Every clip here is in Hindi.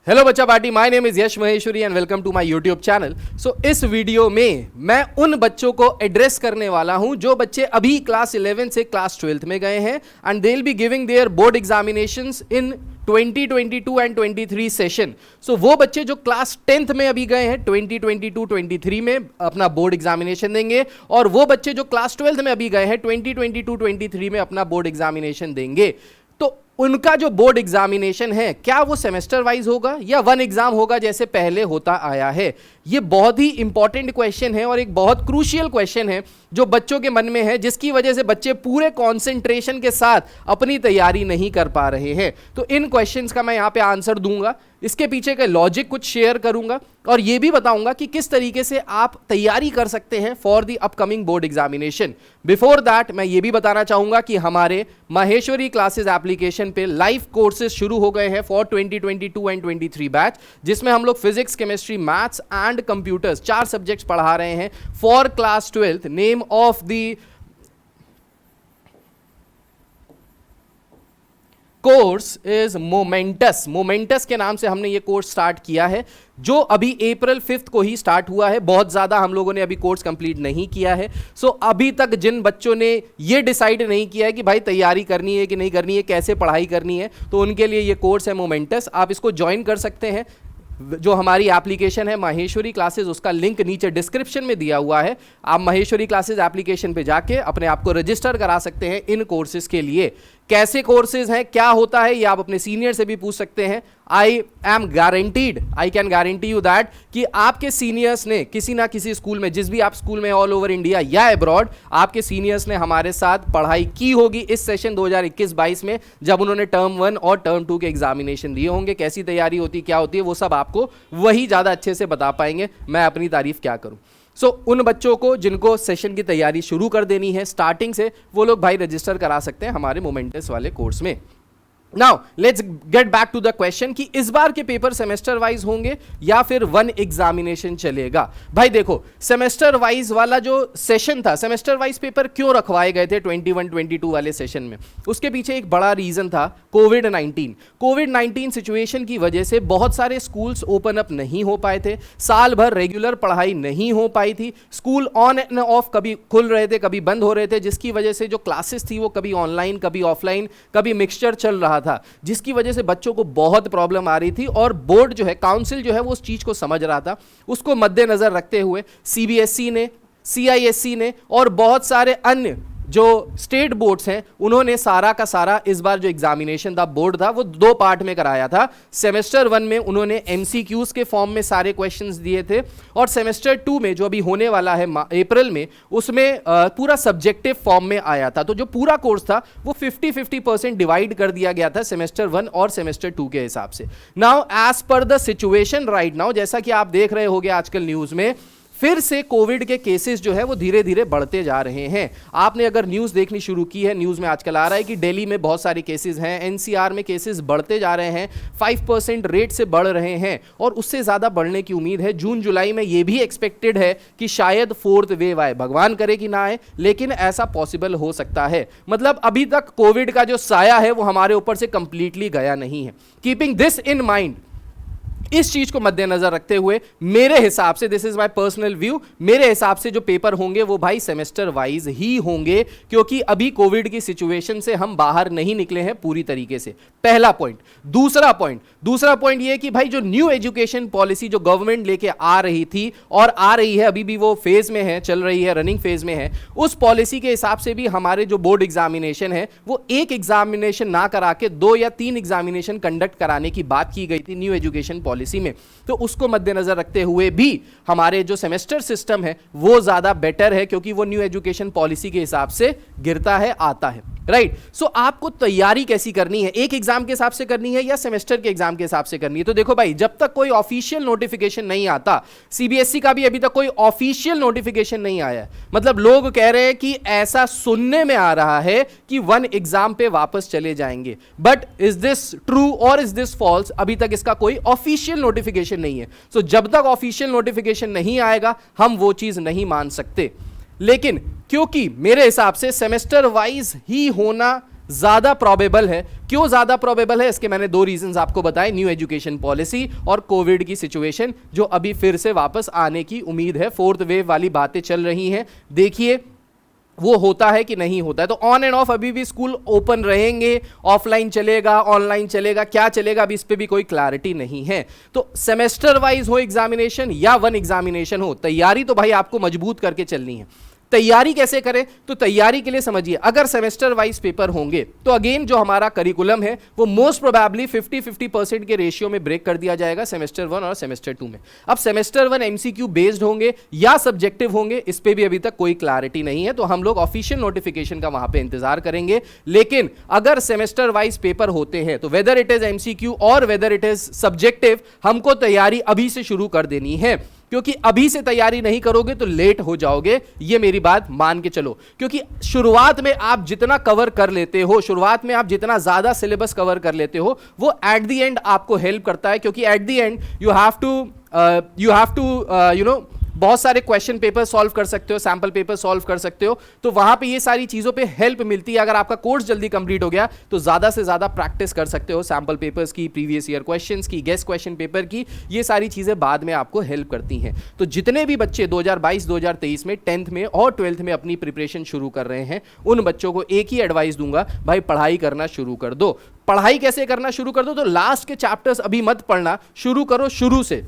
हेलो बच्चा party, my name is Yash Maheshwari and welcome to my YouTube channel. So इस वीडियो में मैं उन बच्चों को एड्रेस करने वाला हूं जो बच्चे अभी क्लास 11 से क्लास 12 में गए हैं and they will be giving their board examinations in 2022 and 23 session. So वो बच्चे जो क्लास 10th में अभी गए हैं 2022-23 में अपना बोर्ड एग्जामिनेशन देंगे, और वो बच्चे जो क्लास 12th में अभी गए हैं 2022-23 में अपना बोर्ड एग्जामिनेशन देंगे। तो उनका जो बोर्ड एग्जामिनेशन है, क्या वो सेमेस्टर वाइज होगा या वन एग्जाम होगा जैसे पहले होता आया है? ये बहुत ही इंपॉर्टेंट क्वेश्चन है और एक बहुत क्रूशियल क्वेश्चन है जो बच्चों के मन में है, जिसकी वजह से बच्चे पूरे कंसंट्रेशन के साथ अपनी तैयारी नहीं कर पा रहे हैं। तो इन क्वेश्चंस का मैं यहां पे आंसर दूंगा, इसके पीछे का लॉजिक कुछ शेयर करूंगा और ये भी बताऊंगा कि किस तरीके से आप तैयारी कर सकते हैं for the upcoming board examination. Before that मैं ये भी बताना चाहूंगा कि हमारे माहेश्वरी क्लासेस एप्लीकेशन पे लाइव कोर्सेज शुरू हो गए हैं फॉर 2022 एंड 23 बैच, जिसमें हम लोग physics, chemistry, maths and computers 4 subjects पढ़ा रहे हैं for class 12th। Name of the course is moments. Moments के नाम से हमने ये कोर्स स्टार्ट किया है, जो अभी अप्रैल 5 को ही स्टार्ट हुआ है। बहुत ज़्यादा हम लोगों ने अभी कोर्स कंप्लीट नहीं किया है। सो अभी तक जिन बच्चों ने ये डिसाइड नहीं किया है कि भाई तैयारी करनी है कि नहीं करनी है, कैसे पढ़ाई करनी है, तो उनके लिए ये कोर्स है मोमेंटस। आप इसको ज्वाइन कर सकते हैं। जो हमारी एप्लीकेशन है माहेश्वरी क्लासेस, उसका लिंक नीचे डिस्क्रिप्शन में दिया हुआ है। आप माहेश्वरी क्लासेस एप्लीकेशन पे जाके अपने आप को रजिस्टर करा सकते हैं इन कोर्सेज के लिए। कैसे कोर्सेज हैं, क्या होता है, ये आप अपने सीनियर से भी पूछ सकते हैं। I can guarantee you that कि आपके सीनियर्स ने किसी ना किसी स्कूल में, जिस भी आप स्कूल में ऑल ओवर इंडिया या अब्रॉड, आपके सीनियर्स ने हमारे साथ पढ़ाई की होगी इस सेशन 2021-22 में, जब उन्होंने टर्म 1 और टर्म 2 के एग्जामिनेशन दिए होंगे। कैसी तैयारी होती, क्या होती है, वो सब आपको वही ज़्यादा अच्छे से बता पाएंगे। मैं अपनी तारीफ क्या करूं। सो उन बच्चों को जिनको सेशन की तैयारी शुरू कर देनी है स्टार्टिंग से, वो लोग भाई रजिस्टर करा सकते हैं हमारे मोमेंटस वाले कोर्स में। Now let's get back to the question कि इस बार के पेपर सेमेस्टर वाइज होंगे या फिर वन एग्जामिनेशन चलेगा। भाई देखो, सेमेस्टर वाइज वाला जो सेशन था, सेमेस्टर वाइज पेपर क्यों रखवाए गए थे 21-22 वाले सेशन में, उसके पीछे एक बड़ा रीजन था कोविड-19 सिचुएशन की वजह से बहुत सारे स्कूल्स ओपन अप नहीं हो पाए थे। साल भर रेगुलर पढ़ाई नहीं हो पाई थी। स्कूल ऑन एंड ऑफ कभी खुल रहे थे, कभी बंद हो रहे थे, जिसकी वजह से जो क्लासेस थी वो कभी ऑनलाइन, कभी ऑफलाइन, कभी मिक्सचर चल रहा था, जिसकी वजह से बच्चों को बहुत प्रॉब्लम आ रही थी। और बोर्ड जो है, काउंसिल जो है, वो उस चीज को समझ रहा था। उसको मद्देनजर रखते हुए सीबीएसई ने, सीआईएससी ने और बहुत सारे अन्य जो स्टेट बोर्ड्स हैं, उन्होंने सारा का सारा इस बार जो एग्जामिनेशन था, बोर्ड था, वो 2 पार्ट में कराया था। सेमेस्टर 1 में उन्होंने एमसीक्यूज के फॉर्म में सारे क्वेश्चंस दिए थे, और सेमेस्टर 2 में जो अभी होने वाला है अप्रैल में, उसमें पूरा सब्जेक्टिव फॉर्म में आया था। तो जो पूरा कोर्स था वो 50-50% डिवाइड कर दिया गया था सेमेस्टर 1 और सेमेस्टर 2 के हिसाब से। Now as per the situation right now, जैसा कि आप देख रहे होंगे आजकल न्यूज में, फिर से कोविड के केसेस जो है वो धीरे धीरे बढ़ते जा रहे हैं। आपने अगर न्यूज़ देखनी शुरू की है, न्यूज़ में आजकल आ रहा है कि दिल्ली में बहुत सारे केसेस हैं, एनसीआर में केसेस बढ़ते जा रहे हैं, 5% रेट से बढ़ रहे हैं और उससे ज़्यादा बढ़ने की उम्मीद है। जून जुलाई में ये भी एक्सपेक्टेड है कि शायद 4th वेव आए, भगवान करे कि ना आए, लेकिन ऐसा पॉसिबल हो सकता है। मतलब अभी तक कोविड का जो साया है वो हमारे ऊपर से कंप्लीटली गया नहीं है। कीपिंग दिस इन माइंड, इस चीज को मद्देनजर रखते हुए, मेरे हिसाब से, this is my personal view, मेरे हिसाब से जो पेपर होंगे वो भाई सेमेस्टर वाइज ही होंगे, क्योंकि अभी कोविड की सिचुएशन से हम बाहर नहीं निकले हैं पूरी तरीके से। पहला पॉइंट। दूसरा पॉइंट ये कि भाई जो न्यू एजुकेशन पॉलिसी जो गवर्नमेंट लेके आ रही थी और आ रही है, अभी भी वो फेज में है, चल रही है, रनिंग फेज में है, उस पॉलिसी के हिसाब से भी हमारे जो बोर्ड एग्जामिनेशन है वो एक एग्जामिनेशन ना करा के 2 या 3 एग्जामिनेशन कंडक्ट कराने की बात की गई थी न्यू एजुकेशन पॉलिसी में। तो उसको मद्देनजर रखते हुए भी हमारे जो सेमेस्टर सिस्टम है वो ज्यादा बेटर है, क्योंकि वो न्यू एजुकेशन पॉलिसी के हिसाब से गिरता है, आता है। राइट। सो आपको तैयारी कैसी करनी है, एक एग्जाम के हिसाब से करनी है या सेमेस्टर के एग्जाम के हिसाब से करनी है? तो देखो भाई, जब तक कोई ऑफिशियल नोटिफिकेशन नहीं आता, सीबीएसई का भी अभी तक कोई ऑफिशियल नोटिफिकेशन नहीं आया, मतलब लोग कह रहे हैं कि ऐसा सुनने में आ रहा है कि 1 एग्जाम पे वापस चले जाएंगे, बट इज दिस ट्रू और इज दिस फॉल्स? अभी तक इसका कोई ऑफिशियल नोटिफिकेशन नहीं है। सो जब तक ऑफिशियल नोटिफिकेशन नहीं आएगा हम वो चीज नहीं मान सकते। लेकिन क्योंकि मेरे हिसाब से सेमेस्टर वाइज ही होना ज्यादा प्रोबेबल है। क्यों ज्यादा प्रोबेबल है, इसके मैंने दो रीजंस आपको बताए, न्यू एजुकेशन पॉलिसी और कोविड की सिचुएशन जो अभी फिर से वापस आने की उम्मीद है। फोर्थ वेव वाली बातें चल रही हैं, देखिए वो होता है कि नहीं होता है। तो ऑन एंड ऑफ अभी भी स्कूल ओपन रहेंगे, ऑफलाइन चलेगा, ऑनलाइन चलेगा, क्या चलेगा अभी इस पे भी कोई क्लैरिटी नहीं है। तो सेमेस्टर वाइज हो एग्जामिनेशन या वन एग्जामिनेशन हो, तैयारी तो भाई आपको मजबूत करके चलनी है। तैयारी कैसे करें, तो तैयारी के लिए समझिए, अगर सेमेस्टर वाइज पेपर होंगे तो अगेन जो हमारा करिकुलम है वो मोस्ट प्रोबेबली 50-50% के रेशियो में ब्रेक कर दिया जाएगा सेमेस्टर 1 और सेमेस्टर 2 में। अब सेमेस्टर 1 एमसीक्यू बेस्ड होंगे या सब्जेक्टिव होंगे, इस पे भी अभी तक कोई क्लैरिटी नहीं है, तो हम लोग ऑफिशियल नोटिफिकेशन का वहां पे इंतजार करेंगे। लेकिन अगर सेमेस्टर वाइज पेपर होते हैं तो वेदर इट इज एमसीक्यू और वेदर इट इज सब्जेक्टिव, हमको तैयारी अभी से शुरू कर देनी है, क्योंकि अभी से तैयारी नहीं करोगे तो लेट हो जाओगे, ये मेरी बात मान के चलो। क्योंकि शुरुआत में आप जितना कवर कर लेते हो, शुरुआत में आप जितना ज्यादा सिलेबस कवर कर लेते हो, वो एट द एंड आपको हेल्प करता है, क्योंकि at the end you have to you know बहुत सारे क्वेश्चन पेपर सॉल्व कर सकते हो, सैंपल पेपर सॉल्व कर सकते हो, तो वहां पे ये सारी चीजों पे हेल्प मिलती है। अगर आपका कोर्स जल्दी कंप्लीट हो गया तो ज्यादा से ज्यादा प्रैक्टिस कर सकते हो सैंपल पेपर्स की, प्रीवियस ईयर क्वेश्चंस की, गेस्ट क्वेश्चन पेपर की, ये सारी चीजें बाद में आपको हेल्प करती हैं। तो जितने भी बच्चे 2022-2023 में 10th में और 12th में अपनी प्रिपरेशन शुरू कर रहे हैं, उन बच्चों को एक ही एडवाइस दूंगा, भाई पढ़ाई करना शुरू कर दो। पढ़ाई कैसे करना शुरू कर दो, तो लास्ट के चैप्टर्स अभी मत पढ़ना, शुरू करो शुरू से।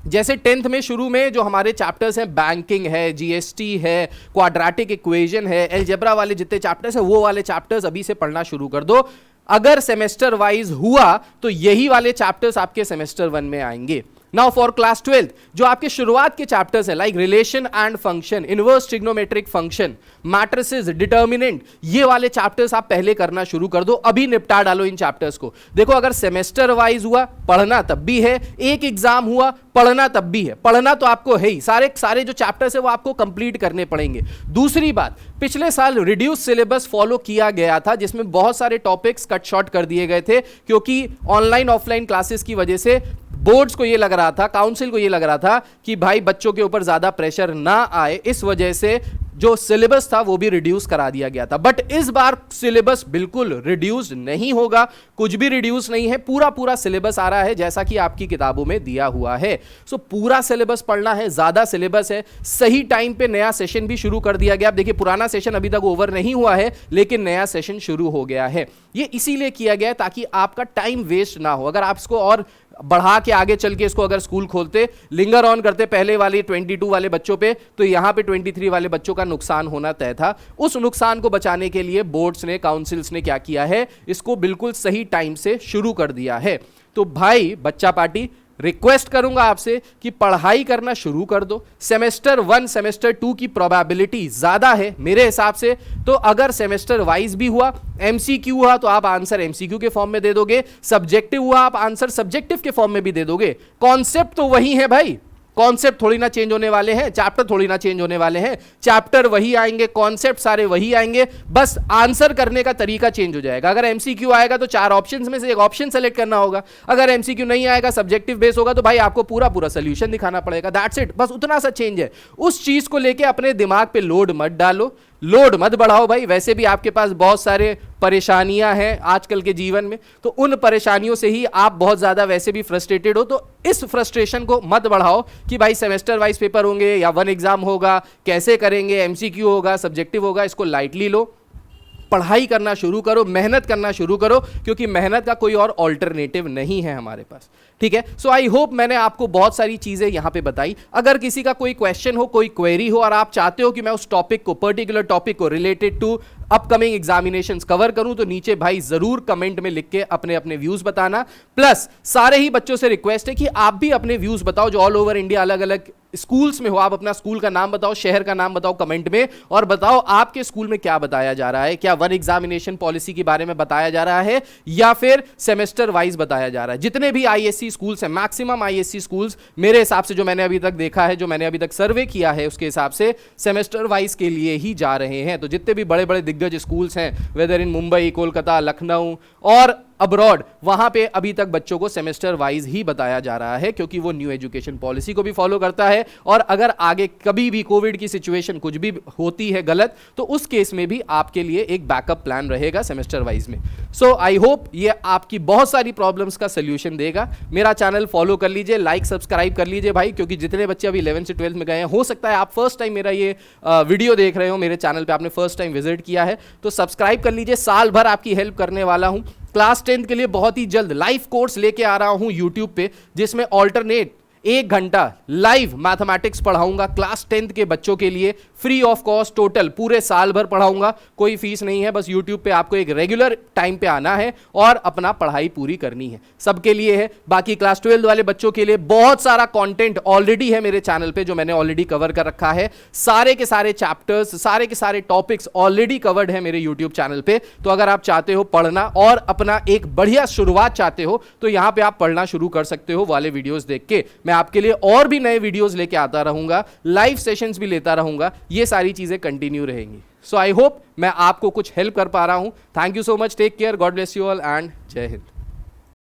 जैसे 10th में शुरू में जो हमारे चैप्टर्स हैं, बैंकिंग है, जीएसटी है, क्वाड्रेटिक इक्वेशन है, अलजेब्रा वाले जितने चैप्टर्स हैं वो वाले चैप्टर्स अभी से पढ़ना शुरू कर दो। अगर सेमेस्टर वाइज हुआ तो यही वाले चैप्टर्स आपके सेमेस्टर 1 में आएंगे। नाउ फॉर क्लास 12th जो आपके शुरुआत के चैप्टर्स हैं, like relation and function, inverse trigonometric function, matrices, determinant, ये वाले चैप्टर्स आप पहले करना शुरू कर दो, अभी निपटा डालो इन चैप्टर्स को। देखो अगर सेमेस्टर वाइज हुआ पढ़ना तब भी है, एक एग्जाम हुआ पढ़ना तब भी है, पढ़ना तो आपको है ही, सारे जो चैप्टर्स है वो आपको कंप्लीट करने पड़ेंगे। दूसरी बात, पिछले साल रिड्यूस सिलेबस फॉलो किया गया था जिसमें बहुत सारे टॉपिक्स कट शॉर्ट कर दिए गए थे, क्योंकि ऑनलाइन ऑफलाइन क्लासेस की वजह से बोर्ड्स को ये लग रहा था, काउंसिल को ये लग रहा था कि भाई बच्चों के ऊपर ज्यादा प्रेशर ना आए, इस वजह से जो सिलेबस था वो भी रिड्यूस करा दिया गया था। बट इस बार सिलेबस बिल्कुल रिड्यूस नहीं होगा, कुछ भी रिड्यूस नहीं है, पूरा सिलेबस आ रहा है जैसा कि आपकी किताबों में दिया हुआ है। सो पूरा सिलेबस पढ़ना है, ज्यादा सिलेबस है, सही टाइम पे नया सेशन भी शुरू कर दिया गया। अब देखिए पुराना सेशन अभी तक ओवर नहीं हुआ है, लेकिन नया सेशन शुरू हो गया है। ये इसीलिए किया गया है ताकि आपका टाइम वेस्ट ना हो। अगर आप इसको और बढ़ा के आगे चल के इसको अगर स्कूल खोलते, लिंगर ऑन करते पहले वाले 22 वाले बच्चों पे, तो यहां पे 23 वाले बच्चों का नुकसान होना तय था। उस नुकसान को बचाने के लिए बोर्ड्स ने, काउंसिल्स ने क्या किया है, इसको बिल्कुल सही टाइम से शुरू कर दिया है। तो भाई बच्चा पार्टी, रिक्वेस्ट करूंगा आपसे कि पढ़ाई करना शुरू कर दो। सेमेस्टर 1 सेमेस्टर 2 की प्रोबेबिलिटी ज्यादा है मेरे हिसाब से, तो अगर सेमेस्टर वाइज भी हुआ, एमसीक्यू हुआ तो आप आंसर एमसीक्यू के फॉर्म में दे दोगे, सब्जेक्टिव हुआ आप आंसर सब्जेक्टिव के फॉर्म में भी दे दोगे। कॉन्सेप्ट तो वही है भाई, कॉन्सेप्ट थोड़ी ना चेंज होने वाले हैं, चैप्टर थोड़ी ना चेंज होने वाले हैं, चैप्टर वही आएंगे, कॉन्सेप्ट सारे वही आएंगे, बस आंसर करने का तरीका चेंज हो जाएगा। अगर एमसीक्यू आएगा तो 4 ऑप्शंस में से एक ऑप्शन सेलेक्ट करना होगा, अगर एमसीक्यू नहीं आएगा, सब्जेक्टिव बेस होगा, तो भाई आपको पूरा सोल्यूशन दिखाना पड़ेगा। दैट्स इट, बस उतना सा चेंज है। उस चीज को लेके अपने दिमाग पे लोड मत डालो, लोड मत बढ़ाओ भाई। वैसे भी आपके पास बहुत सारे परेशानियां हैं आजकल के जीवन में, तो उन परेशानियों से ही आप बहुत ज्यादा वैसे भी फ्रस्ट्रेटेड हो, तो इस फ्रस्ट्रेशन को मत बढ़ाओ कि भाई सेमेस्टर वाइज पेपर होंगे या 1 एग्जाम होगा, कैसे करेंगे, एमसीक्यू होगा, सब्जेक्टिव होगा, इसको लाइटली लो। पढ़ाई करना शुरू करो, मेहनत करना शुरू करो, क्योंकि मेहनत का कोई और ऑल्टरनेटिव नहीं है हमारे पास। ठीक है, सो आई होप मैंने आपको बहुत सारी चीजें यहां पे बताई। अगर किसी का कोई क्वेश्चन हो, कोई क्वेरी हो, और आप चाहते हो कि मैं उस टॉपिक को, पर्टिकुलर टॉपिक को related to upcoming examinations cover करूं, तो नीचे भाई जरूर कमेंट में लिख के अपने अपने व्यूज बताना। प्लस सारे ही बच्चों से रिक्वेस्ट है कि आप भी अपने व्यूज बताओ, जो ऑल ओवर इंडिया अलग अलग स्कूल्स में हो। आप अपना स्कूल का नाम बताओ, शहर का नाम बताओ कमेंट में, और बताओ आपके स्कूल में क्या बताया जा रहा है। क्या 1 एग्जामिनेशन पॉलिसी के बारे में बताया जा रहा है या फिर सेमेस्टर वाइज बताया जा रहा है। जितने भी आईएससी स्कूल्स हैं, मैक्सिमम आईएससी स्कूल्स मेरे हिसाब से, जो मैंने अभी तक देखा है, जो मैंने अभी तक सर्वे किया है, उसके हिसाब से सेमेस्टर वाइज के लिए ही जा रहे हैं। तो जितने भी बड़े बड़े दिग्गज स्कूल्स हैं, वेदर इन मुंबई, कोलकाता, लखनऊ और अब्रॉड, वहां पे अभी तक बच्चों को सेमेस्टर वाइज ही बताया जा रहा है, क्योंकि वो न्यू एजुकेशन पॉलिसी को भी फॉलो करता है। और अगर आगे कभी भी कोविड की सिचुएशन कुछ भी होती है गलत, तो उस केस में भी आपके लिए एक बैकअप प्लान रहेगा सेमेस्टर वाइज में। सो आई होप ये आपकी बहुत सारी प्रॉब्लम्स का सोल्यूशन देगा। मेरा चैनल फॉलो कर लीजिए, लाइक सब्सक्राइब कर लीजिए भाई, क्योंकि जितने बच्चे अभी 11 से 12 में गए हैं, हो सकता है आप फर्स्ट टाइम मेरा ये वीडियो देख रहे हो, मेरे चैनल पे आपने फर्स्ट टाइम विजिट किया है, तो सब्सक्राइब कर लीजिए। साल भर आपकी हेल्प करने वाला हूं। क्लास 10 के लिए बहुत ही जल्द लाइव कोर्स लेके आ रहा हूं यूट्यूब पे, जिसमें ऑल्टरनेट 1 घंटा लाइव मैथमेटिक्स पढ़ाऊंगा क्लास 10 के बच्चों के लिए, फ्री ऑफ कॉस्ट, टोटल पूरे साल भर पढ़ाऊंगा, कोई फीस नहीं है। बस यूट्यूब पे आपको एक रेगुलर टाइम पे आना है और अपना पढ़ाई पूरी करनी है, सबके लिए है। बाकी क्लास 12 वाले बच्चों के लिए बहुत सारा कंटेंट ऑलरेडी है मेरे चैनल पे, जो मैंने ऑलरेडी कवर कर रखा है। सारे के सारे चैप्टर्स, सारे के सारे टॉपिक्स ऑलरेडी कवर्ड है मेरे यूट्यूब चैनल पे। तो अगर आप चाहते हो पढ़ना और अपना एक बढ़िया शुरुआत चाहते हो, तो यहां पे आप पढ़ना शुरू कर सकते हो वाले वीडियोस देख के। मैं आपके लिए और भी नए वीडियोस लेके आता रहूंगा, लाइव सेशंस भी लेता रहूंगा, ये सारी चीजें कंटिन्यू रहेंगी। सो आई होप मैं आपको कुछ हेल्प कर पा रहा हूं। Thank you so much, take care, God bless you all and जय हिंद।